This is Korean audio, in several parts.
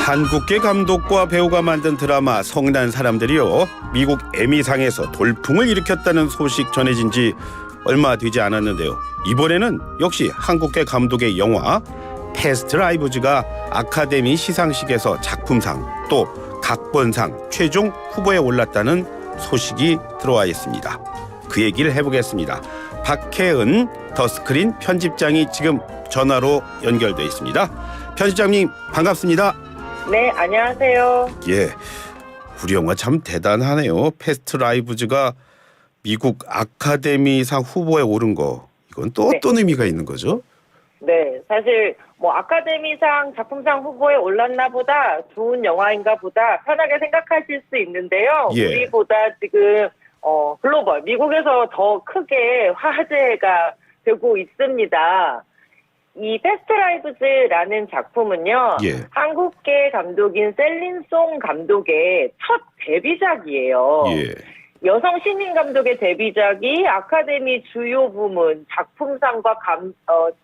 한국계 감독과 배우가 만든 드라마 성난 사람들이요, 미국 에미상에서 돌풍을 일으켰다는 소식 전해진 지 얼마 되지 않았는데요. 이번에는 역시 한국계 감독의 영화 패스트 라이브즈가 아카데미 시상식에서 작품상 또 각본상 최종 후보에 올랐다는 소식이 들어와 있습니다. 그 얘기를 해보겠습니다. 박혜은 더스크린 편집장이 지금 전화로 연결돼 있습니다. 편집장님 반갑습니다. 네, 안녕하세요. 예, 우리 영화 참 대단하네요. 패스트 라이브즈가 미국 아카데미상 후보에 오른 거, 이건 또 어떤 의미가 있는 거죠? 네, 사실 아카데미상 작품상 후보에 올랐나 보다, 좋은 영화인가 보다 편하게 생각하실 수 있는데요. 예. 우리보다 지금 글로벌 미국에서 더 크게 화제가 되고 있습니다. 이 패스트 라이브즈라는 작품은요, 예. 한국계 감독인 셀린송 감독의 첫 데뷔작이에요. 예. 여성 신인 감독의 데뷔작이 아카데미 주요 부문 작품상과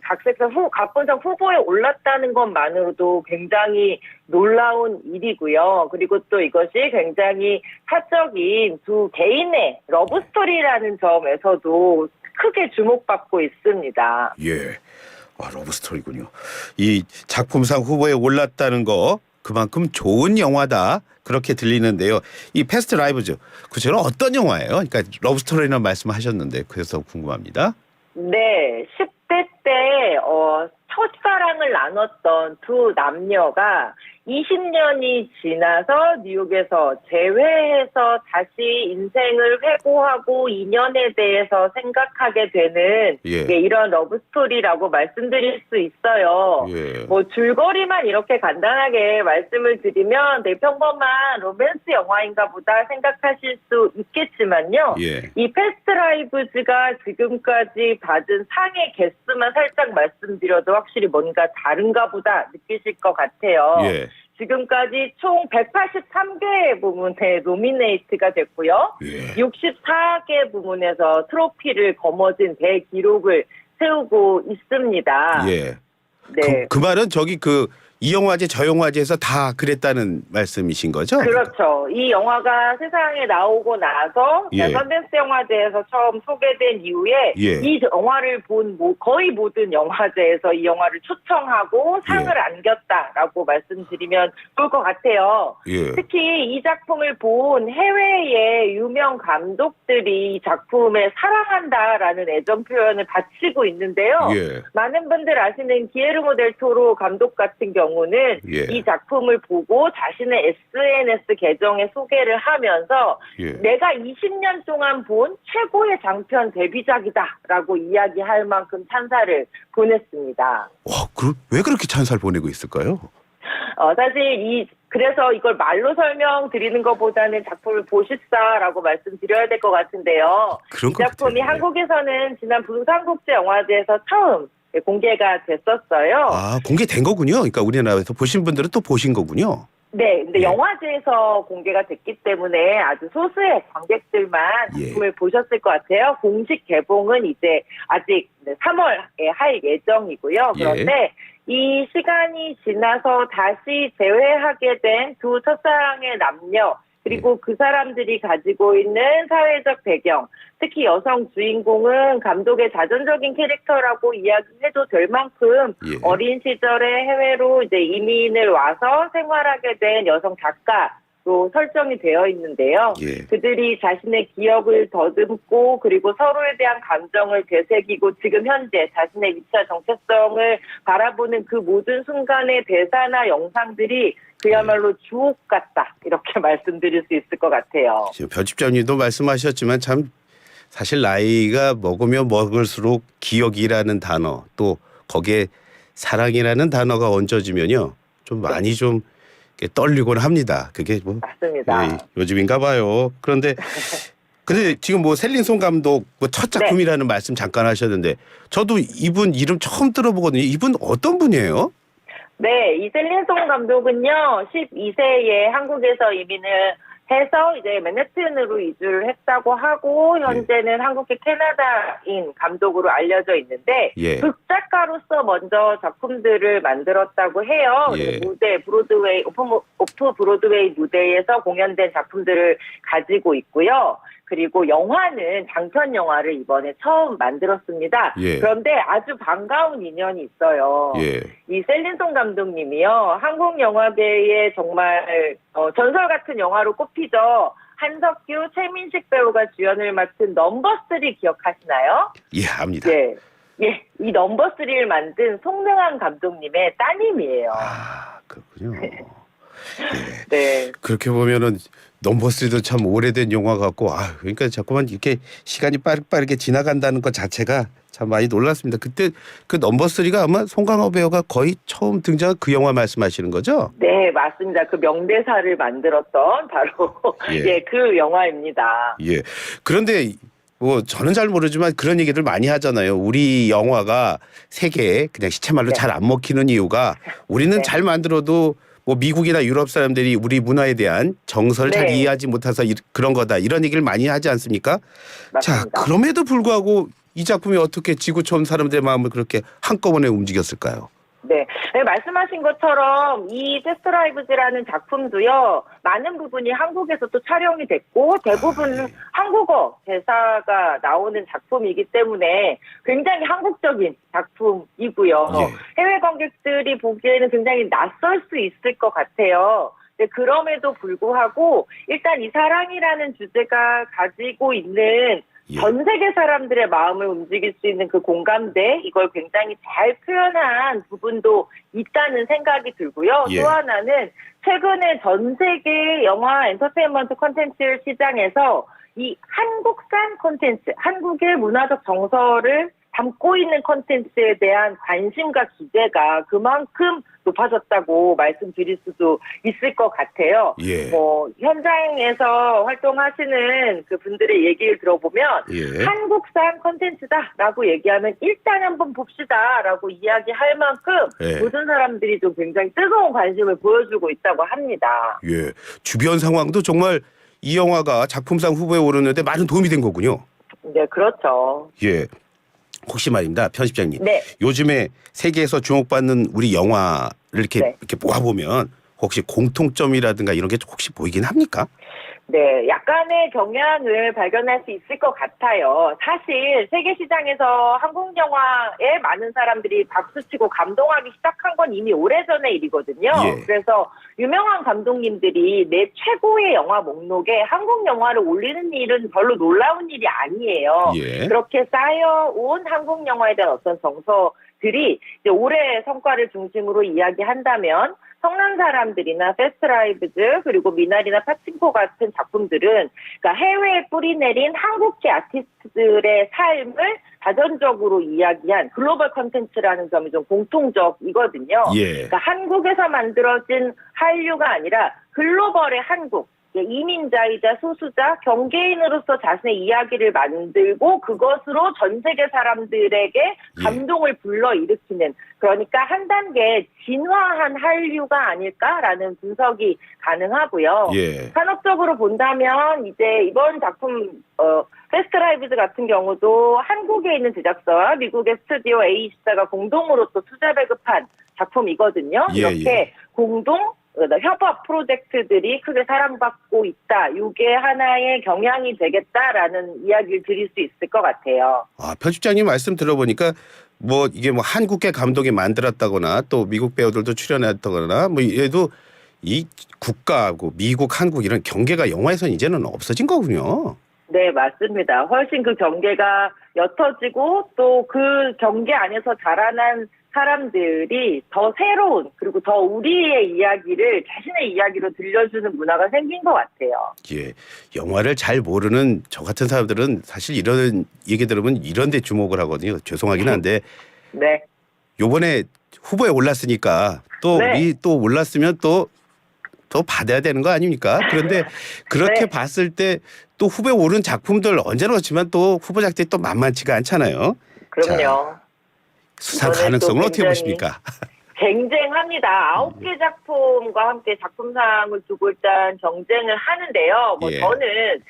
각색상 각본상 후보에 올랐다는 것만으로도 굉장히 놀라운 일이고요. 그리고 또 이것이 굉장히 사적인 두 개인의 러브스토리라는 점에서도 크게 주목받고 있습니다. 예. 러브스토리군요. 이 작품상 후보에 올랐다는 거 그만큼 좋은 영화다, 그렇게 들리는데요. 이 패스트 라이브즈 구체로 어떤 영화예요? 그러니까 러브스토리라는 말씀하셨는데 그래서 궁금합니다. 네, 10대 때 첫사랑을 나눴던 두 남녀가 20년이 지나서 뉴욕에서 재회해서 다시 인생을 회고하고 인연에 대해서 생각하게 되는 이런 러브스토리라고 말씀드릴 수 있어요. 예. 줄거리만 이렇게 간단하게 말씀을 드리면 되게 평범한 로맨스 영화인가 보다 생각하실 수 있겠지만요. 예. 이 패스트 라이브즈가 지금까지 받은 상의 개수만 살짝 말씀드려도 확실히 뭔가 다른가 보다 느끼실 것 같아요. 예. 지금까지 총 183개 부문에 노미네이트가 됐고요. 예. 64개 부문에서 트로피를 거머쥔 대기록을 세우고 있습니다. 예. 네. 그 말은 이 영화제 저 영화제에서 다 그랬다는 말씀이신 거죠? 그렇죠. 이 영화가 세상에 나오고 나서 예. 선댄스 영화제에서 처음 소개된 이후에 예. 이 영화를 본 거의 모든 영화제에서 이 영화를 초청하고 상을 예. 안겼다라고 말씀드리면 좋을 것 같아요. 예. 특히 이 작품을 본 해외의 유명 감독들이 이 작품에 사랑한다라는 애정 표현을 바치고 있는데요. 예. 많은 분들 아시는 기에르모 델 토로 감독 같은 경우는 예. 이 작품을 보고 자신의 SNS 계정에 소개를 하면서 예. 내가 20년 동안 본 최고의 장편 데뷔작이다라고 이야기할 만큼 찬사를 보냈습니다. 왜 그렇게 찬사를 보내고 있을까요? 사실 그래서 이걸 말로 설명드리는 것보다는 작품을 보십사라고 말씀드려야 될 것 같은데요. 이 작품이 한국에서는 지난 부산국제영화제에서 처음 공개가 됐었어요. 공개된 거군요. 그러니까 우리나라에서 보신 분들은 또 보신 거군요. 네, 근데 영화제에서 공개가 됐기 때문에 아주 소수의 관객들만 작품을 보셨을 것 같아요. 공식 개봉은 이제 아직 3월에 할 예정이고요. 그런데 이 시간이 지나서 다시 재회하게 된 두 첫사랑의 남녀, 그리고 그 사람들이 가지고 있는 사회적 배경, 특히 여성 주인공은 감독의 자전적인 캐릭터라고 이야기해도 될 만큼 어린 시절에 해외로 이제 이민을 와서 생활하게 된 여성 작가로 설정이 되어 있는데요. 그들이 자신의 기억을 더듬고 그리고 서로에 대한 감정을 되새기고 지금 현재 자신의 위치와 정체성을 바라보는 그 모든 순간의 대사나 영상들이 그야말로 주옥 같다, 이렇게 말씀드릴 수 있을 것 같아요. 편집장님도 말씀하셨지만 참 사실 나이가 먹으면 먹을수록 기억이라는 단어, 또 거기에 사랑이라는 단어가 얹어지면요 좀 많이 좀 떨리곤 합니다. 그게 맞습니다. 요즘인가 봐요. 근데 지금 셀린송 감독 첫 작품이라는 말씀 잠깐 하셨는데 저도 이분 이름 처음 들어보거든요. 이분 어떤 분이에요? 네, 이 셀린송 감독은요, 12세에 한국에서 이민을 해서 이제 맨해튼으로 이주를 했다고 하고 현재는 한국계 캐나다인 감독으로 알려져 있는데 예. 극작가로서 먼저 작품들을 만들었다고 해요. 예. 무대 브로드웨이 오프 브로드웨이 무대에서 공연된 작품들을 가지고 있고요. 그리고 영화는 장편 영화를 이번에 처음 만들었습니다. 예. 그런데 아주 반가운 인연이 있어요. 예. 이 셀린송 감독님이요. 한국 영화계에 정말 전설 같은 영화로 꼽히죠. 한석규, 최민식 배우가 주연을 맡은 넘버3 기억하시나요? 예, 압니다. 네. 예, 이 넘버3를 만든 송능한 감독님의 따님이에요. 아, 그렇군요. 예. 네. 그렇게 보면은 넘버3도 참 오래된 영화 같고, 그러니까 자꾸만 이렇게 시간이 빠르게 지나간다는 것 자체가 참 많이 놀랐습니다. 그때 그 넘버3가 아마 송강호 배우가 거의 처음 등장한 그 영화 말씀하시는 거죠? 네, 맞습니다. 그 명대사를 만들었던 바로 예. 그 영화입니다. 예. 그런데 뭐 저는 잘 모르지만 그런 얘기를 많이 하잖아요. 우리 영화가 세계에 그냥 시체말로 네. 잘 안 먹히는 이유가 우리는 네. 잘 만들어도 뭐 미국이나 유럽 사람들이 우리 문화에 대한 정서를 잘 네. 이해하지 못해서 그런 거다. 이런 얘기를 많이 하지 않습니까? 자, 맞습니다. 그럼에도 불구하고 이 작품이 어떻게 지구촌 사람들의 마음을 그렇게 한꺼번에 움직였을까요? 네. 네, 말씀하신 것처럼 이 패스트라이브즈라는 작품도요, 많은 부분이 한국에서 또 촬영이 됐고, 대부분 한국어 대사가 나오는 작품이기 때문에 굉장히 한국적인 작품이고요. 예. 해외 관객들이 보기에는 굉장히 낯설 수 있을 것 같아요. 네, 그럼에도 불구하고 일단 이 사랑이라는 주제가 가지고 있는 예. 전 세계 사람들의 마음을 움직일 수 있는 그 공감대, 이걸 굉장히 잘 표현한 부분도 있다는 생각이 들고요. 예. 또 하나는 최근에 전 세계 영화 엔터테인먼트 콘텐츠 시장에서 이 한국산 콘텐츠, 한국의 문화적 정서를 담고 있는 콘텐츠에 대한 관심과 기대가 그만큼 높아졌다고 말씀드릴 수도 있을 것 같아요. 예. 뭐 현장에서 활동하시는 그 분들의 얘기를 들어보면 예. 한국산 콘텐츠다라고 얘기하면 일단 한번 봅시다라고 이야기할 만큼 예. 모든 사람들이 좀 굉장히 뜨거운 관심을 보여주고 있다고 합니다. 예. 주변 상황도 정말 이 영화가 작품상 후보에 오르는데 많은 도움이 된 거군요. 네, 그렇죠. 예. 혹시 말입니다, 편집장님. 네. 요즘에 세계에서 주목받는 우리 영화를 이렇게 모아보면 혹시 공통점이라든가 이런 게 혹시 보이긴 합니까? 네, 약간의 경향을 발견할 수 있을 것 같아요. 사실 세계 시장에서 한국 영화에 많은 사람들이 박수치고 감동하기 시작한 건 이미 오래전의 일이거든요. 예. 그래서 유명한 감독님들이 내 최고의 영화 목록에 한국 영화를 올리는 일은 별로 놀라운 일이 아니에요. 예. 그렇게 쌓여온 한국 영화에 대한 어떤 정서들이 이제 올해의 성과를 중심으로 이야기한다면 성난 사람들이나 패스트라이브즈 그리고 미나리나 파친코 같은 작품들은 그러니까 해외에 뿌리내린 한국계 아티스트들의 삶을 자전적으로 이야기한 글로벌 컨텐츠라는 점이 좀 공통적이거든요. 예. 그러니까 한국에서 만들어진 한류가 아니라 글로벌의 한국. 이민자이자 소수자, 경계인으로서 자신의 이야기를 만들고 그것으로 전 세계 사람들에게 감동을 불러일으키는, 그러니까 한 단계 진화한 한류가 아닐까라는 분석이 가능하고요. 예. 산업적으로 본다면 이제 이번 작품 패스트라이브즈 같은 경우도 한국에 있는 제작사와 미국의 스튜디오 A24가 공동으로 또 투자 배급한 작품이거든요. 예, 이렇게 공동 협업 프로젝트들이 크게 사랑받고 있다. 이게 하나의 경향이 되겠다라는 이야기를 드릴 수 있을 것 같아요. 편집장님 말씀 들어보니까 뭐 이게 뭐 한국계 감독이 만들었다거나 또 미국 배우들도 출연했다거나 뭐 얘도 이 국가하고 미국, 한국 이런 경계가 영화에서는 이제는 없어진 거군요. 네, 맞습니다. 훨씬 그 경계가 옅어지고 또 그 경계 안에서 자라난 사람들이 더 새로운 그리고 더 우리의 이야기를 자신의 이야기로 들려주는 문화가 생긴 것 같아요. 예, 영화를 잘 모르는 저 같은 사람들은 사실 이런 얘기 들으면 이런 데 주목을 하거든요. 죄송하긴 한데 네. 요번에 후보에 올랐으니까 또 네. 우리 또 올랐으면 또 받아야 되는 거 아닙니까? 그런데 그렇게 네. 봤을 때 또 후보에 오른 작품들 언제나 그렇지만 또 후보작들이 또 만만치가 않잖아요. 그럼요. 수상 이번에 가능성을 또 어떻게 굉장히 보십니까? 쟁쟁합니다. 9개 작품과 함께 작품상을 두고 일단 경쟁을 하는데요. 뭐 예. 저는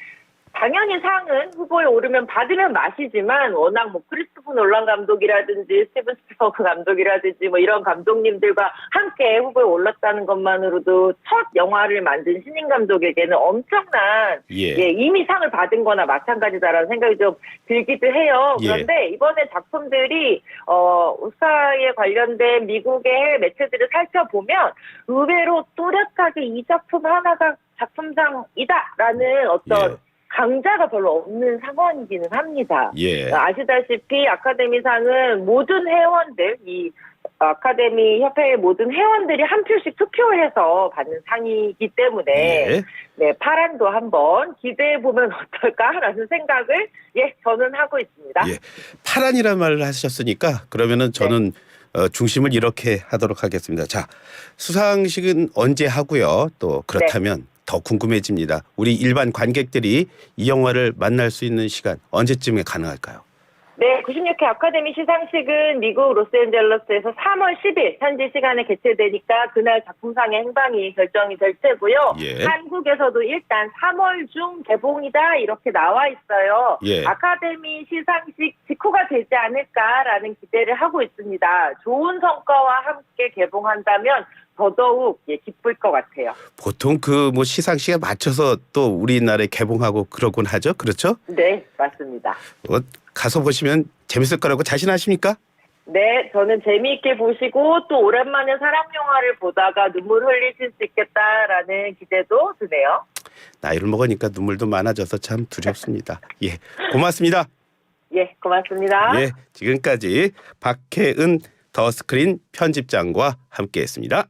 당연히 상은 후보에 오르면 받으면 맛이지만 워낙 뭐 크리스토퍼 놀란 감독이라든지 스티븐 스필버그 감독이라든지 뭐 이런 감독님들과 함께 후보에 올랐다는 것만으로도 첫 영화를 만든 신인 감독에게는 엄청난 예. 이미 상을 받은 거나 마찬가지다라는 생각이 좀 들기도 해요. 예. 그런데 이번에 작품들이 오스카에 관련된 미국의 해외 매체들을 살펴보면 의외로 또렷하게 이 작품 하나가 작품상이다라는 어떤 예. 강자가 별로 없는 상황이기는 합니다. 예. 아시다시피 아카데미상은 모든 회원들, 이 아카데미 협회의 모든 회원들이 한 표씩 투표해서 받는 상이기 때문에 예. 네, 파란도 한번 기대해 보면 어떨까라는 생각을 저는 하고 있습니다. 예. 파란이라는 말을 하셨으니까 그러면은 저는 중심을 이렇게 하도록 하겠습니다. 자, 수상식은 언제 하고요? 또 그렇다면 더 궁금해집니다. 우리 일반 관객들이 이 영화를 만날 수 있는 시간 언제쯤에 가능할까요? 네, 96회 아카데미 시상식은 미국 로스앤젤레스에서 3월 10일 현지 시간에 개최되니까 그날 작품상의 행방이 결정이 될 테고요. 예. 한국에서도 일단 3월 중 개봉이다 이렇게 나와 있어요. 예. 아카데미 시상식 직후가 되지 않을까라는 기대를 하고 있습니다. 좋은 성과와 함께 개봉한다면 더더욱 기쁠 것 같아요. 보통 그 뭐 시상식에 맞춰서 또 우리나라에 개봉하고 그러곤 하죠. 그렇죠? 네, 맞습니다. 가서 보시면 재밌을 거라고 자신하십니까? 네, 저는 재미있게 보시고 또 오랜만에 사랑 영화를 보다가 눈물 흘리실 수 있겠다라는 기대도 드네요. 나이를 먹으니까 눈물도 많아져서 참 두렵습니다. 예, 고맙습니다. 예, 고맙습니다. 예, 지금까지 박혜은 더 스크린 편집장과 함께했습니다.